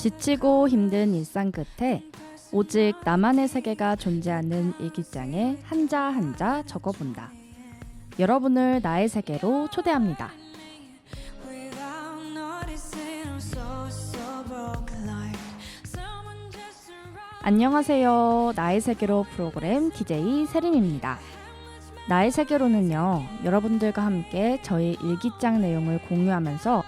지치고 힘든 일상 끝에 오직 나만의 세계가 존재하는 일기장에 한자 한자 적어본다. 여러분을 나의 세계로 초대합니다. 안녕하세요. 나의 세계로 프로그램 DJ 세림입니다. 나의 세계로는요, 여러분들과 함께 저희 일기장 내용을 공유하면서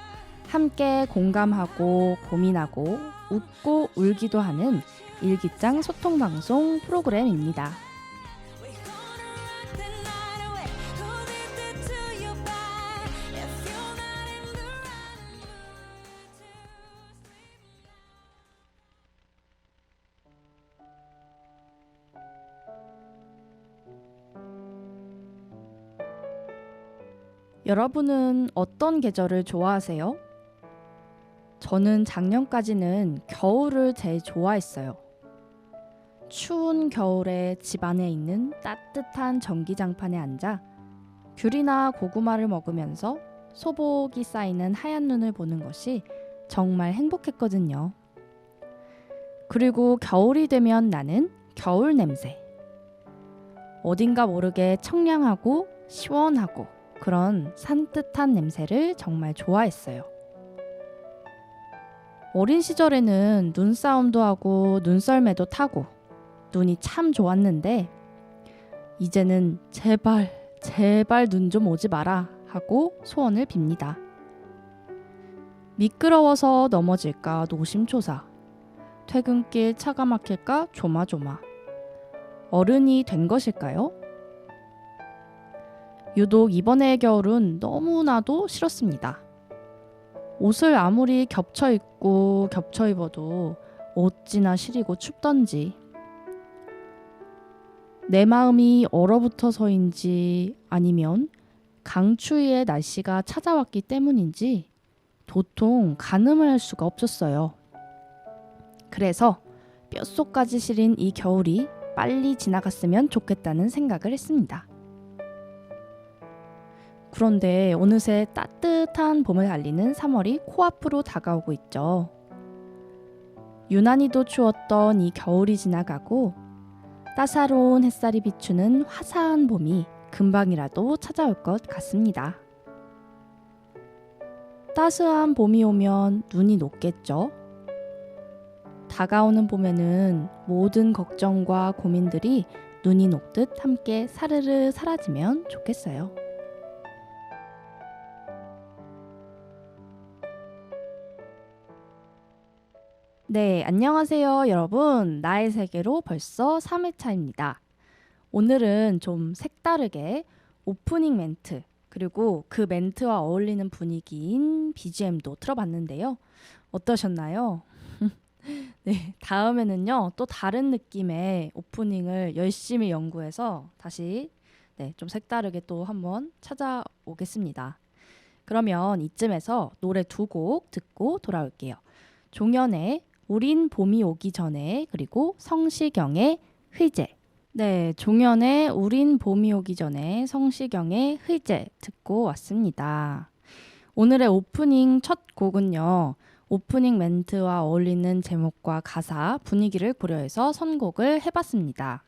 함께 공감하고 고민하고 웃고 울기도 하는 일기장 소통방송 프로그램입니다. 여러분은 어떤 계절을 좋아하세요? 저는 작년까지는 겨울을 제일 좋아했어요. 추운 겨울에 집 안에 있는 따뜻한 전기장판에 앉아 귤이나 고구마를 먹으면서 소복이 쌓이는 하얀 눈을 보는 것이 정말 행복했거든요. 그리고 겨울이 되면 나는 겨울 냄새. 어딘가 모르게 청량하고 시원하고 그런 산뜻한 냄새를 정말 좋아했어요. 어린 시절에는 눈싸움도 하고 눈썰매도 타고 눈이 참 좋았는데 이제는 제발 눈 좀 오지 마라 하고 소원을 빕니다. 미끄러워서 넘어질까 노심초사, 퇴근길 차가 막힐까 조마조마. 어른이 된 것일까요? 유독 이번의 겨울은 너무나도 싫었습니다. 옷을 아무리 겹쳐 입고 겹쳐 입어도 어찌나 시리고 춥던지, 내 마음이 얼어붙어서인지 아니면 강추위의 날씨가 찾아왔기 때문인지 도통 가늠을 할 수가 없었어요. 그래서 뼛속까지 시린 이 겨울이 빨리 지나갔으면 좋겠다는 생각을 했습니다. 그런데 어느새 따뜻한 봄을 알리는 3월이 코앞으로 다가오고 있죠. 유난히도 추웠던 이 겨울이 지나가고 따사로운 햇살이 비추는 화사한 봄이 금방이라도 찾아올 것 같습니다. 따스한 봄이 오면 눈이 녹겠죠. 다가오는 봄에는 모든 걱정과 고민들이 눈이 녹듯 함께 사르르 사라지면 좋겠어요. 네, 안녕하세요 여러분. 나의 세계로 벌써 3회차입니다. 오늘은 좀 색다르게 오프닝 멘트, 그리고 그 멘트와 어울리는 분위기인 BGM도 틀어봤는데요. 어떠셨나요? 네, 다음에는요 또 다른 느낌의 오프닝을 열심히 연구해서 다시 좀 색다르게 또 한번 찾아오겠습니다. 그러면 이쯤에서 노래 2곡 듣고 돌아올게요. 종현의 우린 봄이 오기 전에, 그리고 성시경의 의제. 네, 종현의 우린 봄이 오기 전에, 성시경의 의제 듣고 왔습니다. 오늘의 오프닝 첫 곡은요, 오프닝 멘트와 어울리는 제목과 가사, 분위기를 고려해서 선곡을 해봤습니다.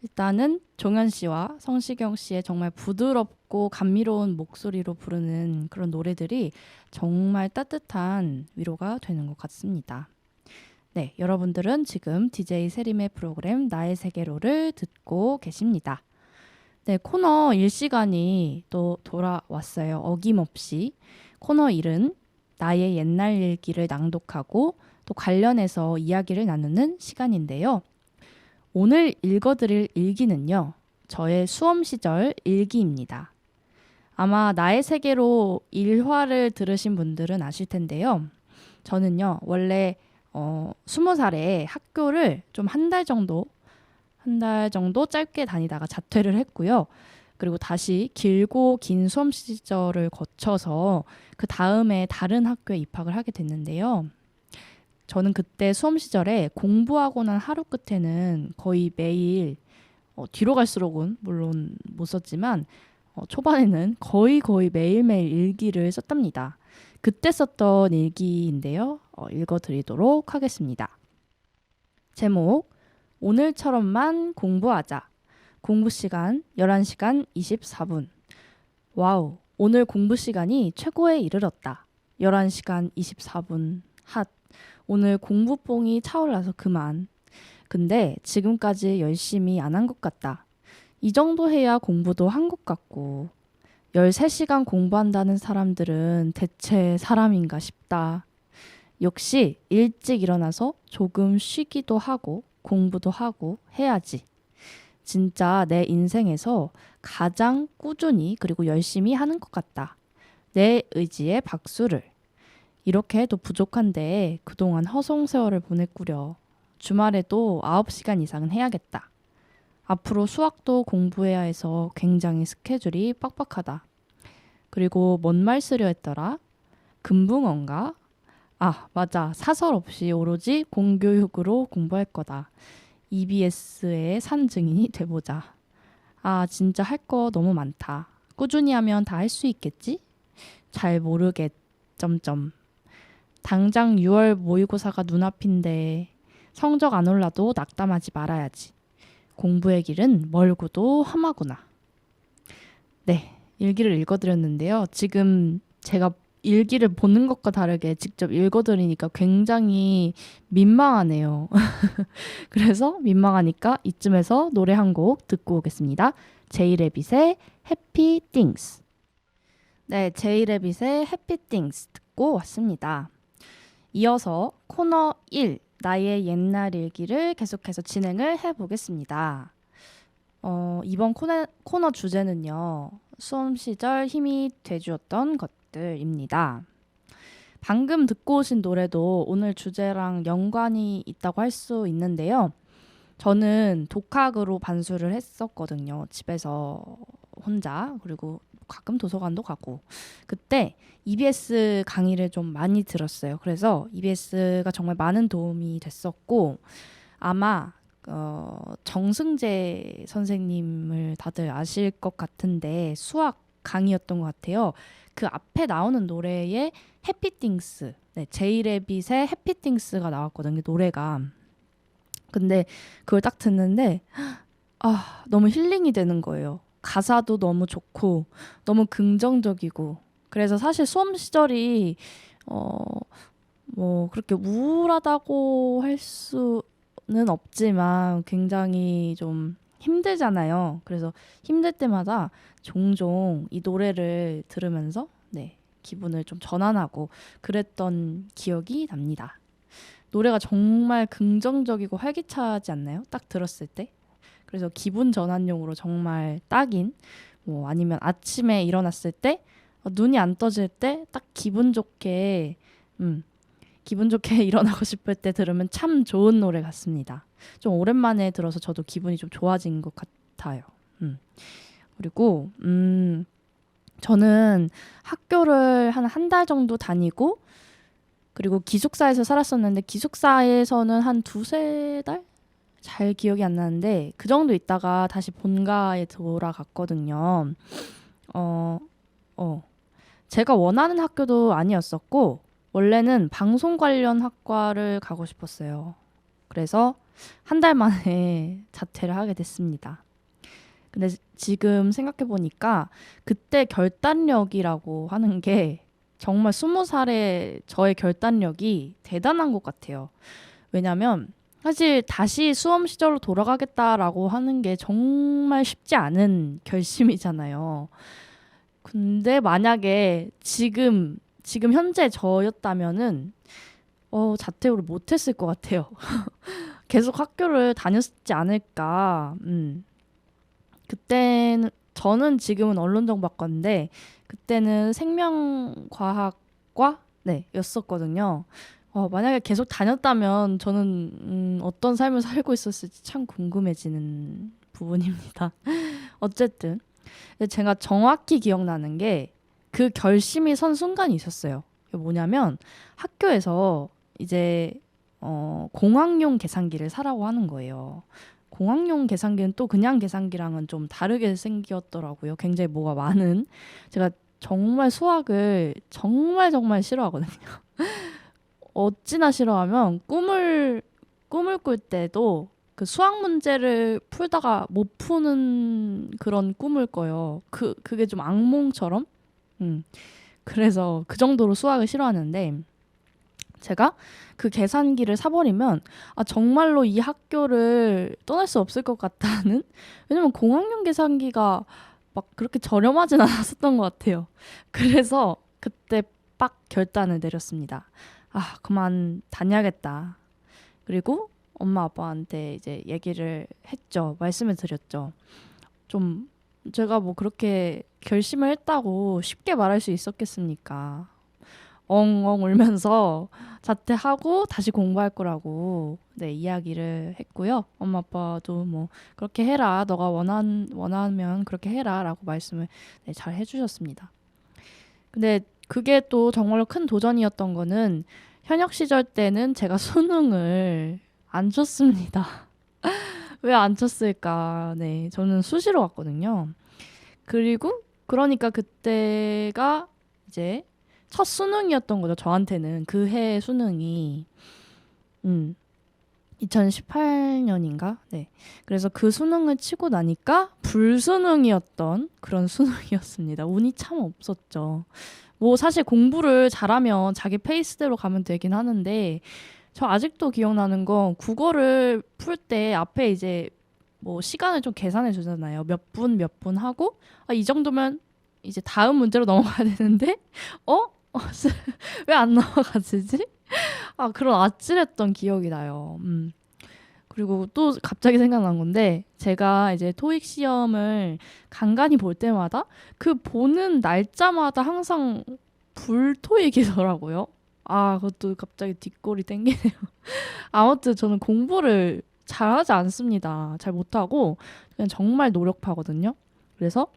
일단은 종현 씨와 성시경 씨의 정말 부드럽고 감미로운 목소리로 부르는 그런 노래들이 정말 따뜻한 위로가 되는 것 같습니다. 네, 여러분들은 지금 DJ 세림의 프로그램 나의 세계로를 듣고 계십니다. 네, 코너 1시간이 또 돌아왔어요. 어김없이. 코너 1은 나의 옛날 일기를 낭독하고 또 관련해서 이야기를 나누는 시간인데요. 오늘 읽어드릴 일기는요, 저의 수험 시절 일기입니다. 아마 나의 세계로 1화를 들으신 분들은 아실 텐데요. 저는요, 원래 20살에 학교를 좀 한 달 정도 짧게 다니다가 자퇴를 했고요. 그리고 다시 길고 긴 수험 시절을 거쳐서 그 다음에 다른 학교에 입학을 하게 됐는데요. 저는 그때 수험 시절에 공부하고 난 하루 끝에는 거의 매일 뒤로 갈수록은 물론 못 썼지만 초반에는 거의 매일매일 일기를 썼답니다. 그때 썼던 일기인데요. 읽어드리도록 하겠습니다. 제목, 오늘처럼만 공부하자. 공부 시간 11시간 24분. 와우, 오늘 공부 시간이 최고에 이르렀다. 11시간 24분. 핫. 오늘 공부뽕이 차올라서 그만. 근데 지금까지 열심히 안 한 것 같다. 이 정도 해야 공부도 한 것 같고. 13시간 공부한다는 사람들은 대체 사람인가 싶다. 역시 일찍 일어나서 조금 쉬기도 하고 공부도 하고 해야지. 진짜 내 인생에서 가장 꾸준히 그리고 열심히 하는 것 같다. 내 의지에 박수를. 이렇게 해도 부족한데 그동안 허송세월을 보냈구려. 주말에도 9시간 이상은 해야겠다. 앞으로 수학도 공부해야 해서 굉장히 스케줄이 빡빡하다. 그리고 뭔 말 쓰려 했더라? 금붕어인가? 아, 맞아. 사설 없이 오로지 공교육으로 공부할 거다. EBS의 산증인이 돼보자. 아, 진짜 할 거 너무 많다. 꾸준히 하면 다 할 수 있겠지? 잘 모르겠... 점점. 당장 6월 모의고사가 눈앞인데 성적 안 올라도 낙담하지 말아야지. 공부의 길은 멀고도 험하구나. 네, 일기를 읽어드렸는데요. 지금 제가 일기를 보는 것과 다르게 직접 읽어드리니까 굉장히 민망하네요. 그래서 민망하니까 이쯤에서 노래 한 곡 듣고 오겠습니다. 제이레빗의 Happy Things. 네, 제이레빗의 Happy Things 듣고 왔습니다. 이어서 코너 1, 나의 옛날 일기를 계속해서 진행을 해보겠습니다. 이번 코너 주제는요. 수험 시절 힘이 돼주었던 것들입니다. 방금 듣고 오신 노래도 오늘 주제랑 연관이 있다고 할 수 있는데요. 저는 독학으로 반수를 했었거든요. 집에서 혼자. 그리고 가끔 도서관도 가고. 그때 EBS 강의를 좀 많이 들었어요. 그래서 EBS가 정말 많은 도움이 됐었고 아마 정승재 선생님을 다들 아실 것 같은데 수학 강의였던 것 같아요. 그 앞에 나오는 노래에 해피띵스, 네, 제이레빗의 해피띵스가 나왔거든요. 노래가. 근데 그걸 딱 듣는데 너무 힐링이 되는 거예요. 가사도 너무 좋고 너무 긍정적이고 그래서 사실 수험 시절이 뭐 그렇게 우울하다고 할 수는 없지만 굉장히 좀 힘들잖아요. 그래서 힘들 때마다 종종 이 노래를 들으면서 네, 기분을 좀 전환하고 그랬던 기억이 납니다. 노래가 정말 긍정적이고 활기차지 않나요? 딱 들었을 때. 그래서 기분 전환용으로 정말 딱인 뭐 아니면 아침에 일어났을 때 눈이 안 떠질 때 딱 기분 좋게 일어나고 싶을 때 들으면 참 좋은 노래 같습니다. 좀 오랜만에 들어서 저도 기분이 좀 좋아진 것 같아요. 그리고 저는 학교를 한 달 정도 다니고 그리고 기숙사에서 살았었는데 기숙사에서는 한 두세 달? 잘 기억이 안 나는데 그 정도 있다가 다시 본가에 돌아갔거든요. 제가 원하는 학교도 아니었었고 원래는 방송 관련 학과를 가고 싶었어요. 그래서 한 달 만에 자퇴를 하게 됐습니다. 근데 지금 생각해 보니까 그때 결단력이라고 하는 게 정말 20살의 저의 결단력이 대단한 것 같아요. 왜냐면 사실 다시 수험 시절로 돌아가겠다라고 하는 게 정말 쉽지 않은 결심이잖아요. 근데 만약에 지금 현재 저였다면은 자퇴를 못했을 것 같아요. 계속 학교를 다녔지 않을까. 그때는 저는 지금은 언론정보학과인데 그때는 생명과학과 였었거든요. 만약에 계속 다녔다면 저는 어떤 삶을 살고 있었을지 참 궁금해지는 부분입니다. 어쨌든 제가 정확히 기억나는 게 그 결심이 선 순간이 있었어요. 뭐냐면 학교에서 이제 공학용 계산기를 사라고 하는 거예요. 공학용 계산기는 또 그냥 계산기랑은 좀 다르게 생겼더라고요. 굉장히 뭐가 많은. 제가 정말 수학을 정말 싫어하거든요. 어찌나 싫어하면 꿈을 꿀 때도 그 수학 문제를 풀다가 못 푸는 그런 꿈을 꿔요. 그게 좀 악몽처럼. 음. 그래서 그 정도로 수학을 싫어하는데 제가 그 계산기를 사버리면 정말로 이 학교를 떠날 수 없을 것 같다는. 왜냐면 공학용 계산기가 막 그렇게 저렴하진 않았었던 것 같아요. 그래서 그때 빡 결단을 내렸습니다. 그만 다녀야겠다. 그리고 엄마 아빠한테 이제 얘기를 했죠. 말씀을 드렸죠. 좀 제가 뭐 그렇게 결심을 했다고 쉽게 말할 수 있었겠습니까? 엉엉 울면서 자퇴하고 다시 공부할 거라고 네, 이야기를 했고요. 엄마 아빠도 뭐 그렇게 해라. 너가 원하면 그렇게 해라 라고 말씀을 네, 잘 해주셨습니다. 근데 그게 또 정말로 큰 도전이었던 거는 현역 시절 때는 제가 수능을 안 쳤습니다. 왜 안 쳤을까? 네, 저는 수시로 갔거든요. 그리고 그러니까 그때가 이제 첫 수능이었던 거죠. 저한테는 그 해 수능이 2018년인가? 네. 그래서 그 수능을 치고 나니까 불수능이었던 그런 수능이었습니다. 운이 참 없었죠. 뭐 사실 공부를 잘하면 자기 페이스대로 가면 되긴 하는데 저 아직도 기억나는 건 국어를 풀 때 앞에 이제 뭐 시간을 좀 계산해 주잖아요. 몇 분 하고 이 정도면 이제 다음 문제로 넘어가야 되는데 왜 안 넘어가지지? 그런 아찔했던 기억이 나요. 그리고 또 갑자기 생각난 건데 제가 이제 토익 시험을 간간히 볼 때마다 그 보는 날짜마다 항상 불토익이더라고요. 그것도 갑자기 뒷골이 땡기네요. 아무튼 저는 공부를 잘하지 않습니다. 잘 못하고 그냥 정말 노력하거든요. 그래서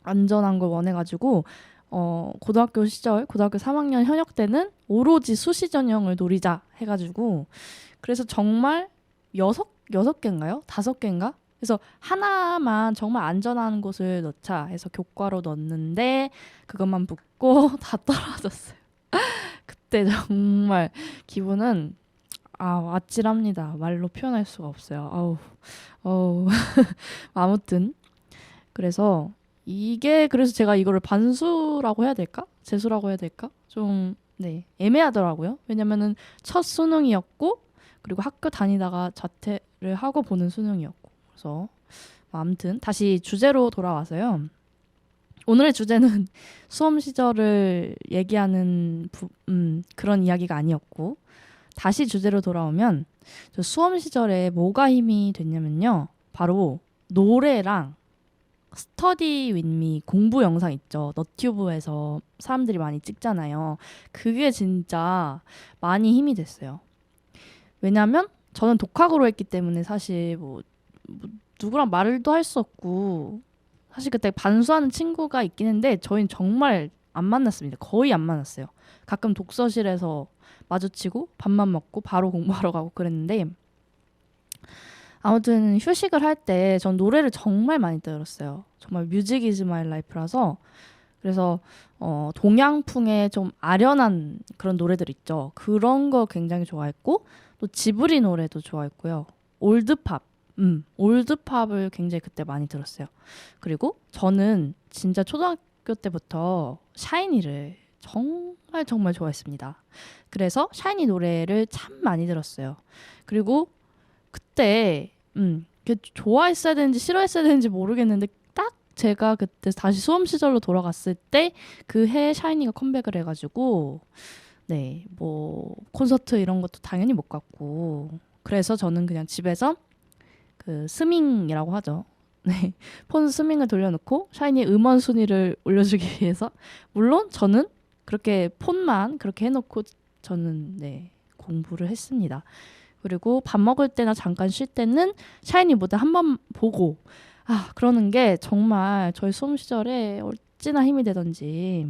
안전한 걸 원해가지고 고등학교 3학년 현역 때는 오로지 수시 전형을 노리자 해가지고 그래서 정말 여섯 개인가요? 5개인가? 그래서 하나만 정말 안전한 곳을 넣자 해서 교과로 넣었는데 그것만 붙고 다 떨어졌어요. 그때 정말 기분은 아찔합니다. 말로 표현할 수가 없어요. 아우. 아무튼 그래서 그래서 제가 이거를 반수라고 해야 될까? 재수라고 해야 될까? 좀 네, 애매하더라고요. 왜냐면은 첫 수능이었고 그리고 학교 다니다가 자퇴를 하고 보는 수능이었고 그래서 아무튼 다시 주제로 돌아와서요. 오늘의 주제는 수험 시절을 얘기하는 그런 이야기가 아니었고 다시 주제로 돌아오면 저 수험 시절에 뭐가 힘이 됐냐면요. 바로 노래랑 스터디 윗미 공부 영상 있죠. 너튜브에서 사람들이 많이 찍잖아요. 그게 진짜 많이 힘이 됐어요. 왜냐면 저는 독학으로 했기 때문에 사실 뭐 누구랑 말도 할 수 없고 사실 그때 반수하는 친구가 있긴 했는데 저희는 정말 안 만났습니다. 거의 안 만났어요. 가끔 독서실에서 마주치고 밥만 먹고 바로 공부하러 가고 그랬는데 아무튼 휴식을 할 때 전 노래를 정말 많이 들었어요. 정말 뮤직 이즈 마이 라이프라서 그래서 동양풍의 좀 아련한 그런 노래들 있죠. 그런 거 굉장히 좋아했고 또 지브리 노래도 좋아했고요. 올드팝을 굉장히 그때 많이 들었어요. 그리고 저는 진짜 초등학교 때부터 샤이니를 정말 정말 좋아했습니다. 그래서 샤이니 노래를 참 많이 들었어요. 그리고 그때 좋아했어야 되는지 싫어했어야 되는지 모르겠는데 딱 제가 그때 다시 수험 시절로 돌아갔을 때 그 해 샤이니가 컴백을 해가지고 네, 뭐 콘서트 이런 것도 당연히 못 갔고 그래서 저는 그냥 집에서 그 스밍이라고 하죠. 네, 폰 스밍을 돌려놓고 샤이니 음원 순위를 올려주기 위해서 물론 저는 그렇게 폰만 그렇게 해놓고 저는 네 공부를 했습니다. 그리고 밥 먹을 때나 잠깐 쉴 때는 샤이니 무대 한번 보고 그러는 게 정말 저희 수험 시절에 어찌나 힘이 되던지.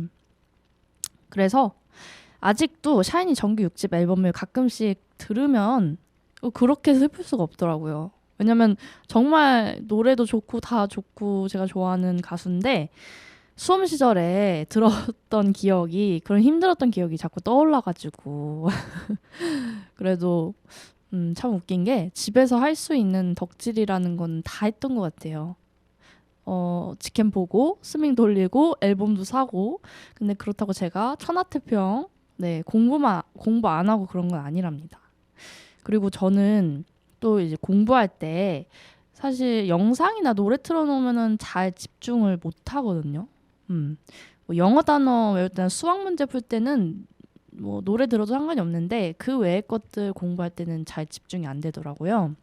그래서 아직도 샤이니 정규 6집 앨범을 가끔씩 들으면 그렇게 슬플 수가 없더라고요. 왜냐면 정말 노래도 좋고 다 좋고 제가 좋아하는 가수인데 수험 시절에 들었던 기억이 그런 힘들었던 기억이 자꾸 떠올라가지고 그래도 참 웃긴 게 집에서 할 수 있는 덕질이라는 건 다 했던 것 같아요. 직캠 보고 스밍 돌리고 앨범도 사고 근데 그렇다고 제가 천하태평 네, 공부 안 하고 그런 건 아니랍니다. 그리고 저는 또 이제 공부할 때 사실 영상이나 노래 틀어놓으면은 잘 집중을 못 하거든요. 뭐 영어 단어 외울 때나 수학 문제 풀 때는 뭐 노래 들어도 상관이 없는데 그 외의 것들 공부할 때는 잘 집중이 안 되더라고요.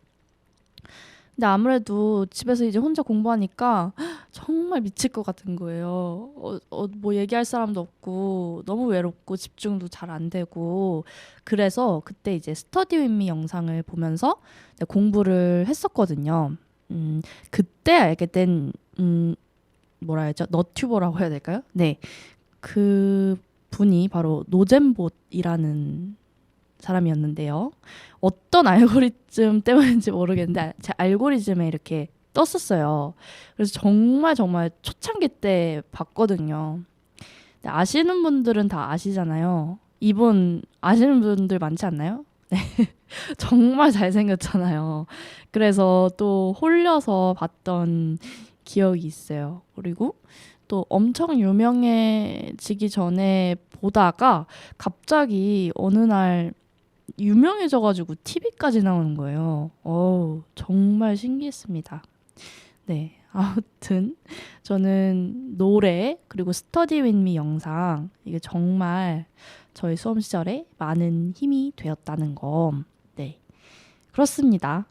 근데 아무래도 집에서 이제 혼자 공부하니까 정말 미칠 것 같은 거예요. 뭐 얘기할 사람도 없고 너무 외롭고 집중도 잘 안 되고 그래서 그때 이제 스터디 윈미 영상을 보면서 이제 공부를 했었거든요. 그때 알게 된 뭐라 해야죠? 너튜버라고 해야 될까요? 네. 그 분이 바로 노잼봇이라는 사람이었는데요. 어떤 알고리즘 때문인지 모르겠는데 제 알고리즘에 이렇게 떴었어요. 그래서 정말 정말 초창기 때 봤거든요. 근데 아시는 분들은 다 아시잖아요. 이분 아시는 분들 많지 않나요? 정말 잘생겼잖아요. 그래서 또 홀려서 봤던 기억이 있어요. 그리고 또 엄청 유명해지기 전에 보다가 갑자기 어느 날 유명해져가지고 TV까지 나오는 거예요. 정말 신기했습니다. 네, 아무튼 저는 노래 그리고 스터디 윈미 영상 이게 정말 저희 수험 시절에 많은 힘이 되었다는 거. 네, 그렇습니다.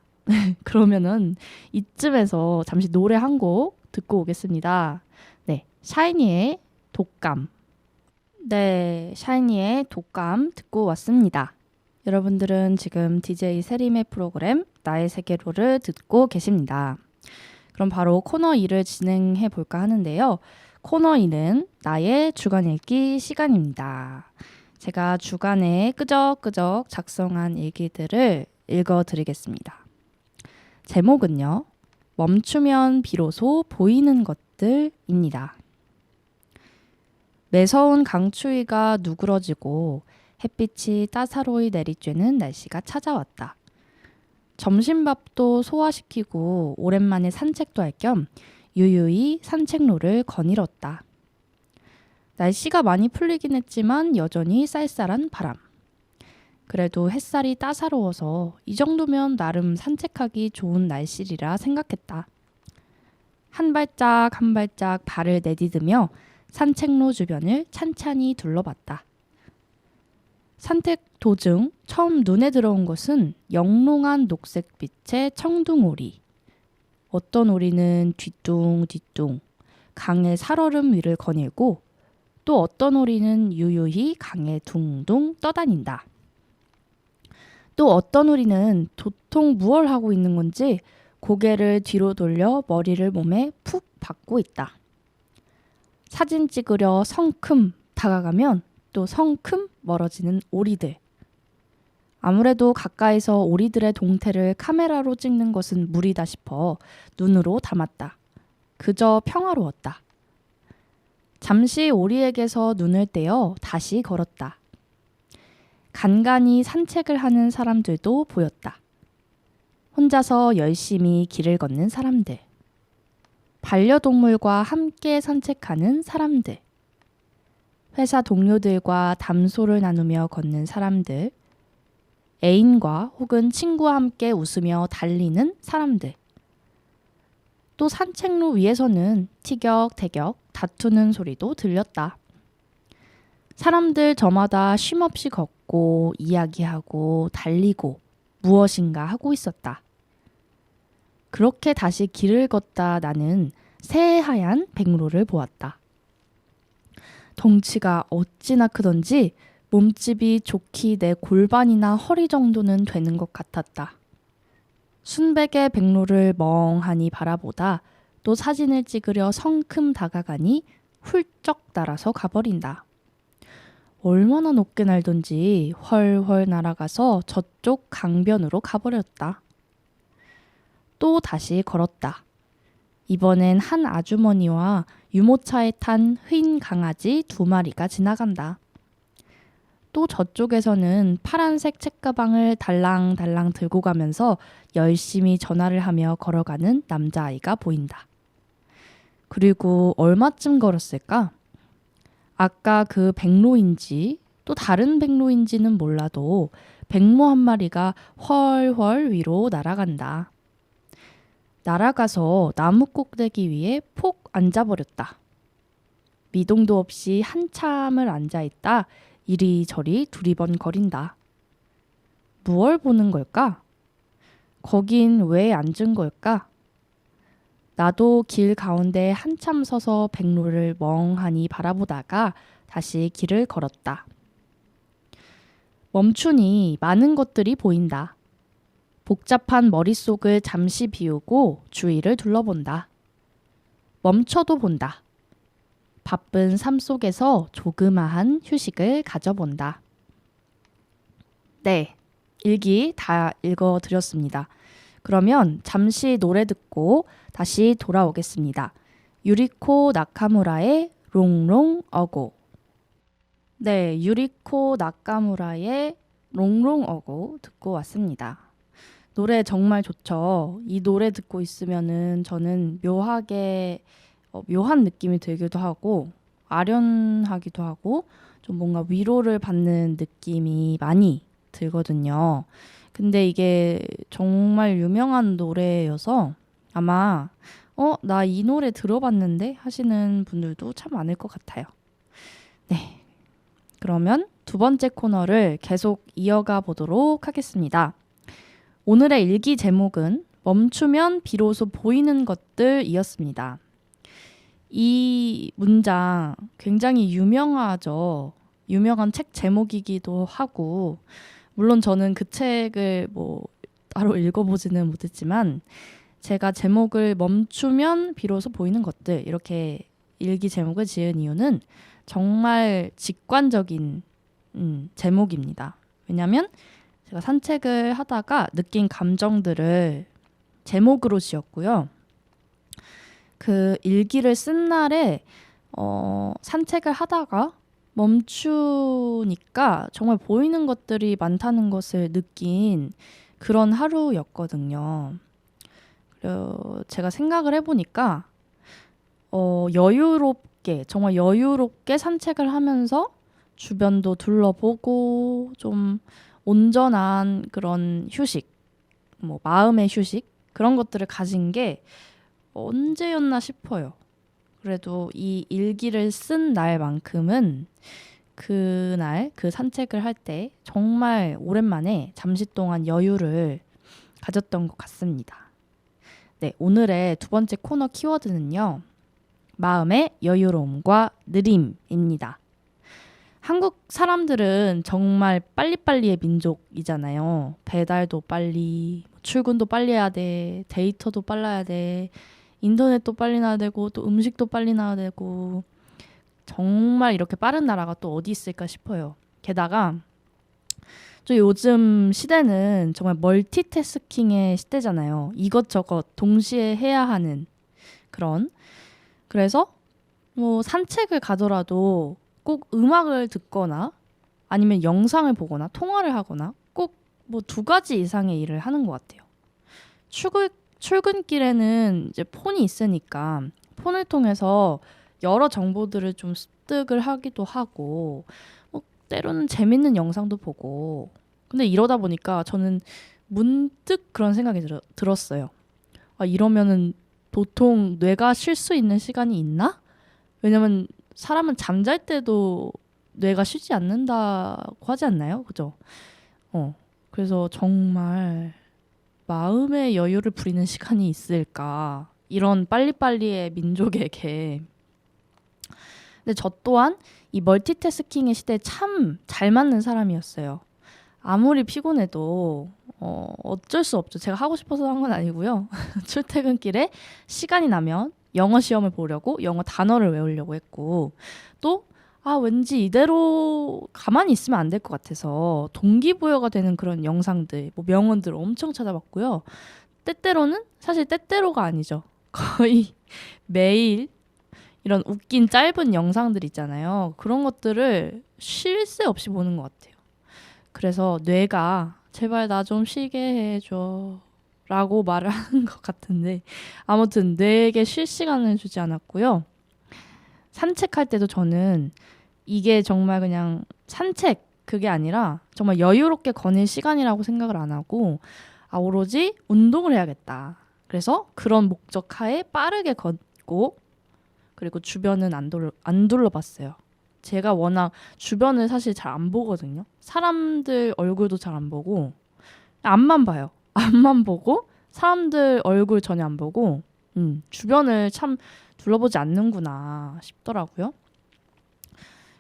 그러면은 이쯤에서 잠시 노래 한 곡 듣고 오겠습니다. 네, 샤이니의 독감. 네, 샤이니의 독감 듣고 왔습니다. 여러분들은 지금 DJ 세림의 프로그램 나의 세계로를 듣고 계십니다. 그럼 바로 코너 2를 진행해 볼까 하는데요. 코너 2는 나의 주간 읽기 시간입니다. 제가 주간에 끄적끄적 작성한 일기들을 읽어드리겠습니다. 제목은요. 멈추면 비로소 보이는 것들입니다. 매서운 강추위가 누그러지고 햇빛이 따사로이 내리쬐는 날씨가 찾아왔다. 점심밥도 소화시키고 오랜만에 산책도 할 겸 유유히 산책로를 거닐었다. 날씨가 많이 풀리긴 했지만 여전히 쌀쌀한 바람. 그래도 햇살이 따사로워서 이 정도면 나름 산책하기 좋은 날씨리라 생각했다. 한 발짝 한 발짝 발을 내디디며 산책로 주변을 찬찬히 둘러봤다. 산책 도중 처음 눈에 들어온 것은 영롱한 녹색빛의 청둥오리. 어떤 오리는 뒤뚱뒤뚱 강의 살얼음 위를 거닐고 또 어떤 오리는 유유히 강에 둥둥 떠다닌다. 또 어떤 오리는 도통 무얼 하고 있는 건지 고개를 뒤로 돌려 머리를 몸에 푹 박고 있다. 사진 찍으려 성큼 다가가면 또 성큼 멀어지는 오리들. 아무래도 가까이서 오리들의 동태를 카메라로 찍는 것은 무리다 싶어 눈으로 담았다. 그저 평화로웠다. 잠시 오리에게서 눈을 떼어 다시 걸었다. 간간히 산책을 하는 사람들도 보였다. 혼자서 열심히 길을 걷는 사람들. 반려동물과 함께 산책하는 사람들. 회사 동료들과 담소를 나누며 걷는 사람들. 애인과 혹은 친구와 함께 웃으며 달리는 사람들. 또 산책로 위에서는 티격태격 다투는 소리도 들렸다. 사람들 저마다 쉼없이 걷고 이야기하고 달리고 무엇인가 하고 있었다. 그렇게 다시 길을 걷다 나는 새하얀 백로를 보았다. 덩치가 어찌나 크던지 몸집이 좋기 내 골반이나 허리 정도는 되는 것 같았다. 순백의 백로를 멍하니 바라보다 또 사진을 찍으려 성큼 다가가니 훌쩍 날아서 가버린다. 얼마나 높게 날던지 훨훨 날아가서 저쪽 강변으로 가버렸다. 또 다시 걸었다. 이번엔 한 아주머니와 유모차에 탄 흰 강아지 2마리가 지나간다. 또 저쪽에서는 파란색 책가방을 달랑달랑 들고 가면서 열심히 전화를 하며 걸어가는 남자아이가 보인다. 그리고 얼마쯤 걸었을까? 아까 그 백로인지 또 다른 백로인지는 몰라도 백로 한 마리가 훨훨 위로 날아간다. 날아가서 나무 꼭대기 위에 폭 앉아버렸다. 미동도 없이 한참을 앉아있다 이리저리 두리번거린다. 무얼 보는 걸까? 거긴 왜 앉은 걸까? 나도 길 가운데 한참 서서 백로를 멍하니 바라보다가 다시 길을 걸었다. 멈추니 많은 것들이 보인다. 복잡한 머릿속을 잠시 비우고 주위를 둘러본다. 멈춰도 본다. 바쁜 삶 속에서 조그마한 휴식을 가져본다. 네, 일기 다 읽어드렸습니다. 그러면 잠시 노래 듣고 다시 돌아오겠습니다. 유리코 나카무라의 롱롱 어고. 네, 유리코 나카무라의 롱롱 어고 듣고 왔습니다. 노래 정말 좋죠. 이 노래 듣고 있으면은 저는 묘하게 묘한 느낌이 들기도 하고 아련하기도 하고 좀 뭔가 위로를 받는 느낌이 많이 들거든요. 근데 이게 정말 유명한 노래여서 아마 나 이 노래 들어봤는데 하시는 분들도 참 많을 것 같아요. 네. 그러면 두 번째 코너를 계속 이어가 보도록 하겠습니다. 오늘의 일기 제목은 멈추면 비로소 보이는 것들이었습니다. 이 문장 굉장히 유명하죠. 유명한 책 제목이기도 하고 물론 저는 그 책을 따로 읽어보지는 못했지만 제가 제목을 멈추면 비로소 보이는 것들 이렇게 일기 제목을 지은 이유는 정말 직관적인 제목입니다. 왜냐하면 제가 산책을 하다가 느낀 감정들을 제목으로 지었고요. 그 일기를 쓴 날에 산책을 하다가 멈추니까 정말 보이는 것들이 많다는 것을 느낀 그런 하루였거든요. 제가 생각을 해보니까 여유롭게 정말 여유롭게 산책을 하면서 주변도 둘러보고 좀 온전한 그런 휴식, 마음의 휴식 그런 것들을 가진 게 언제였나 싶어요. 그래도 이 일기를 쓴 날만큼은 그날 그 산책을 할 때 정말 오랜만에 잠시 동안 여유를 가졌던 것 같습니다. 네, 오늘의 두 번째 코너 키워드는요. 마음의 여유로움과 느림입니다. 한국 사람들은 정말 빨리빨리의 민족이잖아요. 배달도 빨리, 출근도 빨리 해야 돼, 데이터도 빨라야 돼, 인터넷도 빨리 나야 되고 또 음식도 빨리 나야 되고 정말 이렇게 빠른 나라가 또 어디 있을까 싶어요. 게다가 또 요즘 시대는 정말 멀티태스킹의 시대잖아요. 이것저것 동시에 해야 하는 그런. 그래서 산책을 가더라도 꼭 음악을 듣거나 아니면 영상을 보거나 통화를 하거나 꼭 2가지 이상의 일을 하는 것 같아요. 출근길에는 이제 폰이 있으니까 폰을 통해서 여러 정보들을 좀 습득을 하기도 하고 때로는 재밌는 영상도 보고 근데 이러다 보니까 저는 문득 그런 생각이 들었어요. 이러면은 도통 뇌가 쉴 수 있는 시간이 있나? 왜냐면 사람은 잠잘 때도 뇌가 쉬지 않는다고 하지 않나요? 그죠? 그래서 정말 마음의 여유를 부리는 시간이 있을까? 이런 빨리빨리의 민족에게. 근데 저 또한 이 멀티태스킹의 시대에 참 잘 맞는 사람이었어요. 아무리 피곤해도 어쩔 수 없죠. 제가 하고 싶어서 한 건 아니고요. 출퇴근길에 시간이 나면 영어 시험을 보려고 영어 단어를 외우려고 했고 또 왠지 이대로 가만히 있으면 안 될 것 같아서 동기부여가 되는 그런 영상들, 명언들 엄청 찾아봤고요. 때때로는 사실 때때로가 아니죠. 거의 매일 이런 웃긴 짧은 영상들 있잖아요. 그런 것들을 쉴 새 없이 보는 것 같아요. 그래서 뇌가 제발 나 좀 쉬게 해줘 라고 말을 하는 것 같은데 아무튼 뇌에게 쉴 시간을 주지 않았고요. 산책할 때도 저는 이게 정말 그냥 산책 그게 아니라 정말 여유롭게 거닐 시간이라고 생각을 안 하고 오로지 운동을 해야겠다. 그래서 그런 목적하에 빠르게 걷고 그리고 주변은 안 둘러봤어요. 제가 워낙 주변을 사실 잘 안 보거든요. 사람들 얼굴도 잘 안 보고 앞만 봐요. 앞만 보고 사람들 얼굴 전혀 안 보고 주변을 참 둘러보지 않는구나 싶더라고요.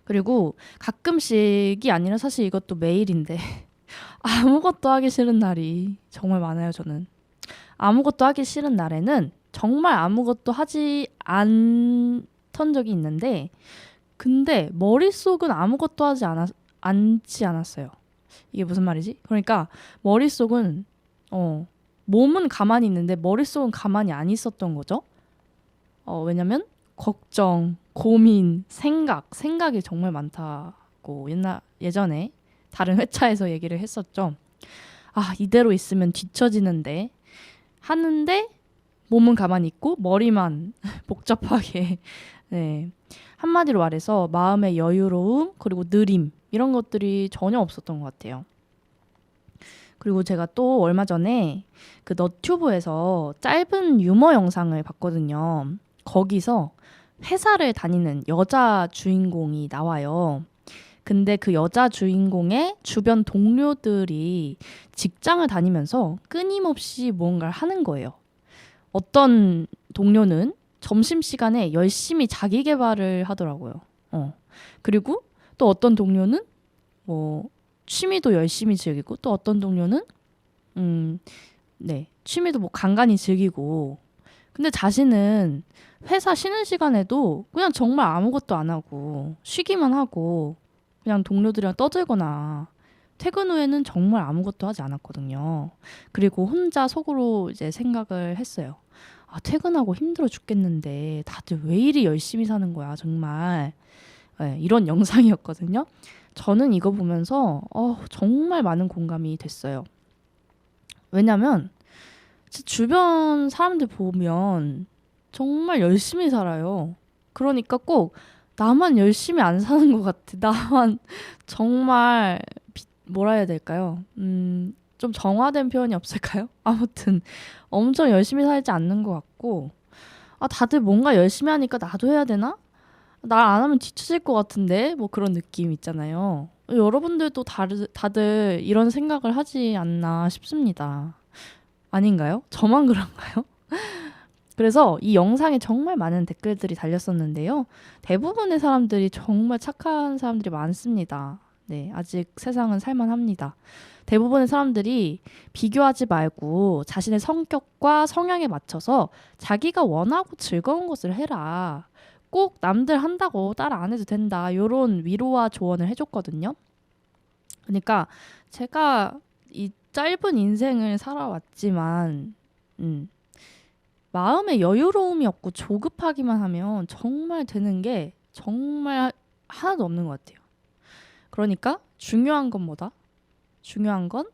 그리고 가끔씩이 아니라 사실 이것도 매일인데 아무것도 하기 싫은 날이 정말 많아요, 저는. 아무것도 하기 싫은 날에는 정말 아무것도 하지 않던 적이 있는데 근데 머릿속은 아무것도 않지 않았어요. 이게 무슨 말이지? 그러니까 머릿속은 몸은 가만히 있는데 머릿속은 가만히 안 있었던 거죠. 왜냐면 걱정, 고민, 생각이 정말 많다고 예전에 다른 회차에서 얘기를 했었죠. 이대로 있으면 뒤처지는데 하는데 몸은 가만히 있고 머리만 복잡하게 네. 한마디로 말해서 마음의 여유로움 그리고 느림 이런 것들이 전혀 없었던 것 같아요. 그리고 제가 또 얼마 전에 그 너튜브에서 짧은 유머 영상을 봤거든요. 거기서 회사를 다니는 여자 주인공이 나와요. 근데 그 여자 주인공의 주변 동료들이 직장을 다니면서 끊임없이 무언가를 하는 거예요. 어떤 동료는 점심시간에 열심히 자기 개발을 하더라고요. 그리고 또 어떤 동료는 뭐 취미도 열심히 즐기고 또 어떤 동료는 취미도 뭐 간간히 즐기고 근데 자신은 회사 쉬는 시간에도 그냥 정말 아무것도 안 하고 쉬기만 하고 그냥 동료들이랑 떠들거나 퇴근 후에는 정말 아무것도 하지 않았거든요. 그리고 혼자 속으로 이제 생각을 했어요. 퇴근하고 힘들어 죽겠는데 다들 왜 이리 열심히 사는 거야, 정말. 네, 이런 영상이었거든요. 저는 이거 보면서 정말 많은 공감이 됐어요. 왜냐면 주변 사람들 보면 정말 열심히 살아요. 그러니까 꼭 나만 열심히 안 사는 것 같아. 나만 정말 뭐라 해야 될까요? 좀 정화된 표현이 없을까요? 아무튼 엄청 열심히 살지 않는 것 같고 다들 뭔가 열심히 하니까 나도 해야 되나? 날 안 하면 뒤처질 것 같은데 뭐 그런 느낌 있잖아요. 여러분들도 다들 이런 생각을 하지 않나 싶습니다. 아닌가요? 저만 그런가요? 그래서 이 영상에 정말 많은 댓글들이 달렸었는데요. 대부분의 사람들이 정말 착한 사람들이 많습니다. 네, 아직 세상은 살만합니다. 대부분의 사람들이 비교하지 말고 자신의 성격과 성향에 맞춰서 자기가 원하고 즐거운 것을 해라. 꼭 남들 한다고 따라 안 해도 된다. 이런 위로와 조언을 해줬거든요. 그러니까 제가 이 짧은 인생을 살아왔지만 마음의 여유로움이 없고 조급하기만 하면 정말 되는 게 정말 하나도 없는 것 같아요. 그러니까 중요한 건 뭐다? 중요한 건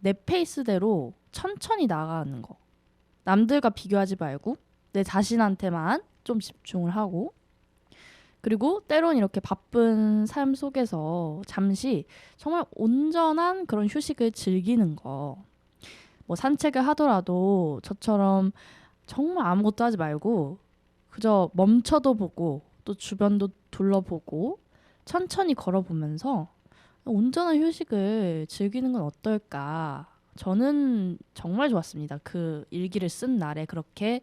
내 페이스대로 천천히 나가는 거. 남들과 비교하지 말고 내 자신한테만 좀 집중을 하고 그리고 때론 이렇게 바쁜 삶 속에서 잠시 정말 온전한 그런 휴식을 즐기는 거. 뭐 산책을 하더라도 저처럼 정말 아무것도 하지 말고 그저 멈춰도 보고 또 주변도 둘러보고 천천히 걸어보면서 온전한 휴식을 즐기는 건 어떨까? 저는 정말 좋았습니다. 그 일기를 쓴 날에 그렇게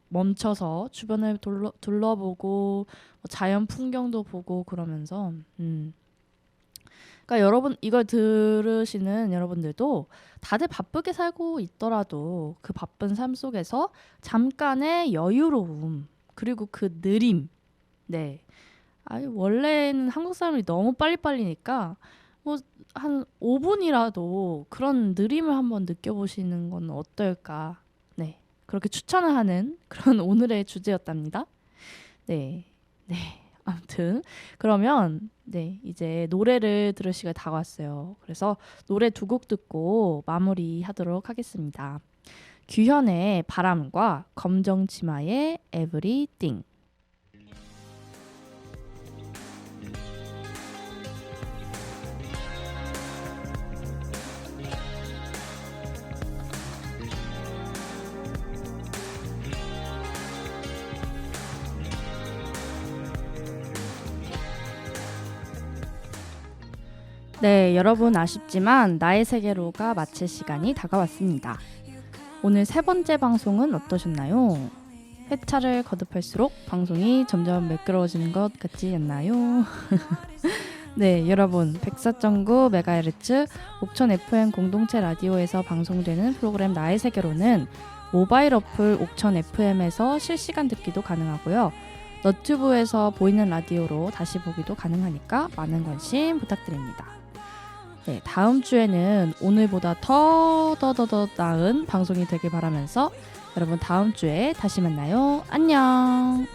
멈춰서 주변을 둘러보고 자연 풍경도 보고 그러면서 그러니까 여러분 이걸 들으시는 여러분들도 다들 바쁘게 살고 있더라도 그 바쁜 삶 속에서 잠깐의 여유로움 그리고 그 느림 원래는 한국 사람이 너무 빨리빨리니까 뭐 한 5분이라도 그런 느림을 한번 느껴보시는 건 어떨까 그렇게 추천을 하는 그런 오늘의 주제였답니다. 네, 네. 아무튼 그러면 네 이제 노래를 들을 시간이 다가왔어요. 그래서 노래 두 곡 듣고 마무리하도록 하겠습니다. 규현의 바람과 검정치마의 Everything. 네, 여러분 아쉽지만 나의 세계로가 마칠 시간이 다가왔습니다. 오늘 세 번째 방송은 어떠셨나요? 회차를 거듭할수록 방송이 점점 매끄러워지는 것 같지 않나요? 네, 여러분 104.9MHz 옥천 FM 공동체 라디오에서 방송되는 프로그램 나의 세계로는 모바일 어플 옥천 FM에서 실시간 듣기도 가능하고요. 너튜브에서 보이는 라디오로 다시 보기도 가능하니까 많은 관심 부탁드립니다. 네, 다음 주에는 오늘보다 더 나은 방송이 되길 바라면서 여러분 다음 주에 다시 만나요. 안녕.